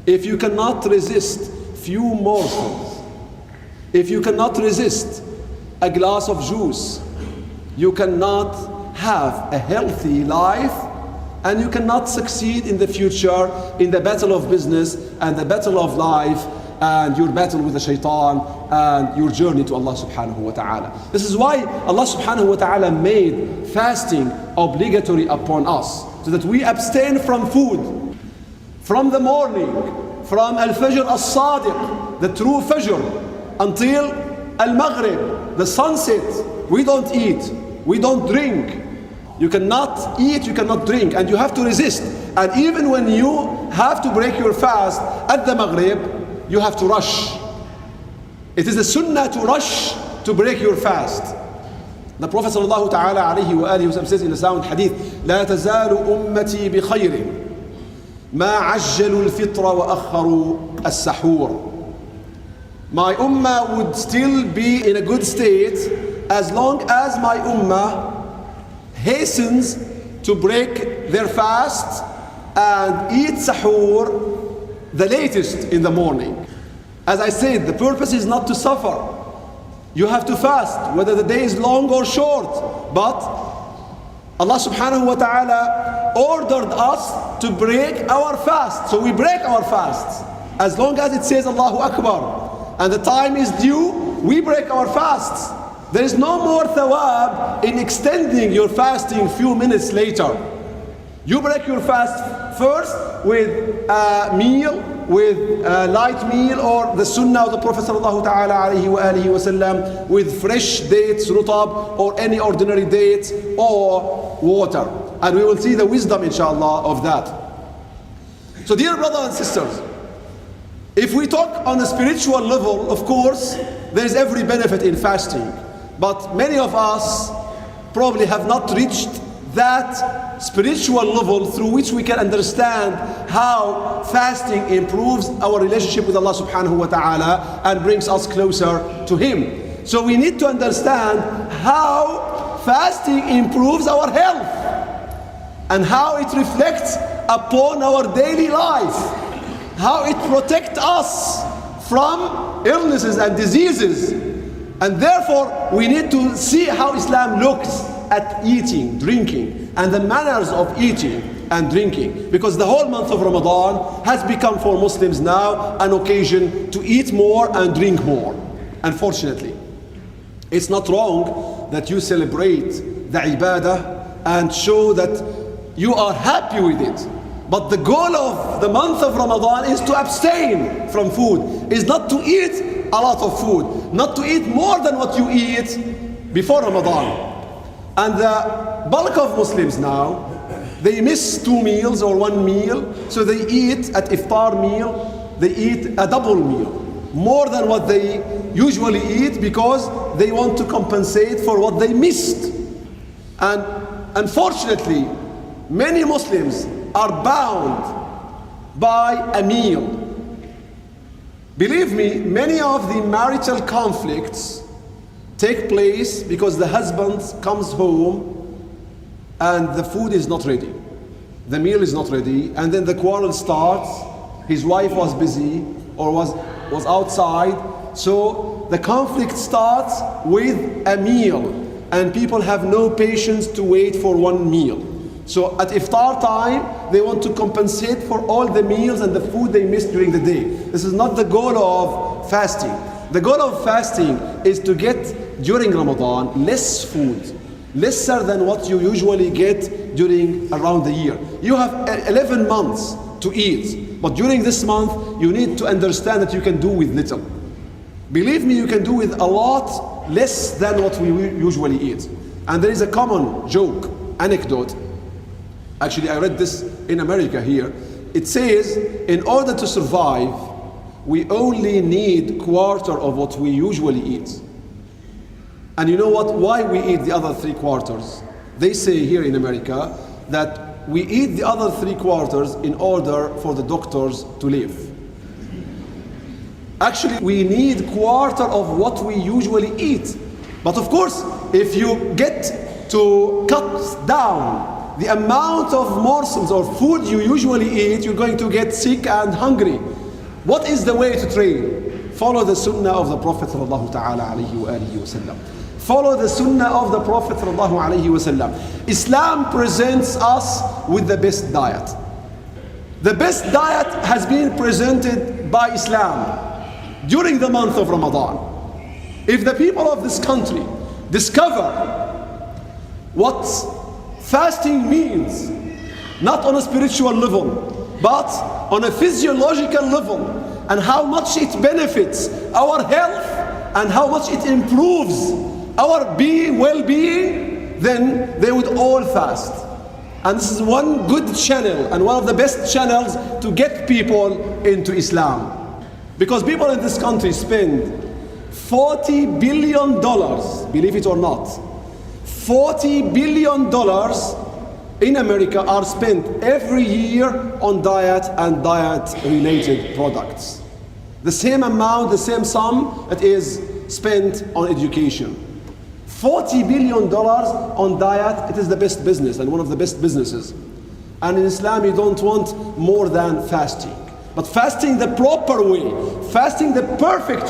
If you cannot resist few morsels, if you cannot resist a glass of juice, you cannot have a healthy life, and you cannot succeed in the future in the battle of business and the battle of life and your battle with the shaitan and your journey to Allah subhanahu wa ta'ala. This is why Allah subhanahu wa ta'ala made fasting obligatory upon us, so that we abstain from food from the morning, from al-fajr as-sadiq, the true fajr, until al-maghrib, the sunset. We don't eat, we don't drink. You cannot eat, you cannot drink, and you have to resist. And even when you have to break your fast at the maghrib, you have to rush. It is a sunnah to rush to break your fast. The Prophet sallallahu ta'ala alayhi wa alihi wa sallam says in a sound hadith, لا تزال أمتي بخير ما عجلوا الفطر وأخروا السحور. My ummah would still be in a good state as long as my ummah hastens to break their fast and eat sahur the latest in the morning. As I said, the purpose is not to suffer. You have to fast, whether the day is long or short. But Allah subhanahu wa ta'ala ordered us to break our fast. So we break our fasts. As long as it says Allahu Akbar and the time is due, we break our fasts. There is no more thawab in extending your fasting few minutes later. You break your fast first with a meal, with a light meal, or the sunnah of the Prophet sallallahu ta'ala alayhi wa alihi wa sallam, with fresh dates, rutab, or any ordinary dates, or water. And we will see the wisdom, inshallah, of that. So dear brothers and sisters, if we talk on a spiritual level, of course, there is every benefit in fasting. But many of us probably have not reached that spiritual level through which we can understand how fasting improves our relationship with Allah subhanahu wa ta'ala and brings us closer to Him. So we need to understand how fasting improves our health and how it reflects upon our daily life, how it protects us from illnesses and diseases. And therefore we need to see how Islam looks at eating, drinking, and the manners of eating and drinking, because the whole month of Ramadan has become for Muslims now an occasion to eat more and drink more. Unfortunately, it's not wrong that you celebrate the ibadah and show that you are happy with it. But the goal of the month of Ramadan is to abstain from food, is not to eat a lot of food, not to eat more than what you eat before Ramadan. And the bulk of Muslims now, they miss 2 meals or 1 meal, so they eat at iftar meal, they eat a double meal, more than what they usually eat, because they want to compensate for what they missed. And unfortunately, many Muslims are bound by a meal. Believe me, many of the marital conflicts take place because the husband comes home and the food is not ready, the meal is not ready, and then the quarrel starts. His wife was busy or was outside, so the conflict starts with a meal, and people have no patience to wait for 1 meal. So at iftar time, they want to compensate for all the meals and the food they missed during the day. This is not the goal of fasting. The goal of fasting is to get during Ramadan less food, lesser than what you usually get during around the year. You have 11 months to eat, but during this month you need to understand that you can do with little. Believe me, you can do with a lot less than what we usually eat. And there is a common joke, anecdote. Actually, I read this in America here. It says, in order to survive, we only need quarter of what we usually eat. And you know what? Why we eat the other 3/4? They say here in America that we eat the other 3/4 in order for the doctors to live. Actually, we need quarter of what we usually eat. But of course, if you get to cut down the amount of morsels or food you usually eat, you're going to get sick and hungry. What is the way to train? Follow the sunnah of the Prophet sallallahu ta'ala alayhi wa alihi wa sallam. Follow the sunnah of the Prophet sallallahu alayhi wa sallam. Islam presents us with the best diet. The best diet has been presented by Islam during the month of Ramadan. If the people of this country discover what fasting means, not on a spiritual level, but on a physiological level, and how much it benefits our health and how much it improves our well-being, then they would all fast. And this is one good channel and one of the best channels to get people into Islam. Because people in this country spend $40 billion, believe it or not, $40 billion in America are spent every year on diet and diet-related products. The same amount, the same sum that is spent on education. $40 billion on diet, it is the best business and one of the best businesses. And in Islam, you don't want more than fasting. But fasting the proper way, fasting the perfect way.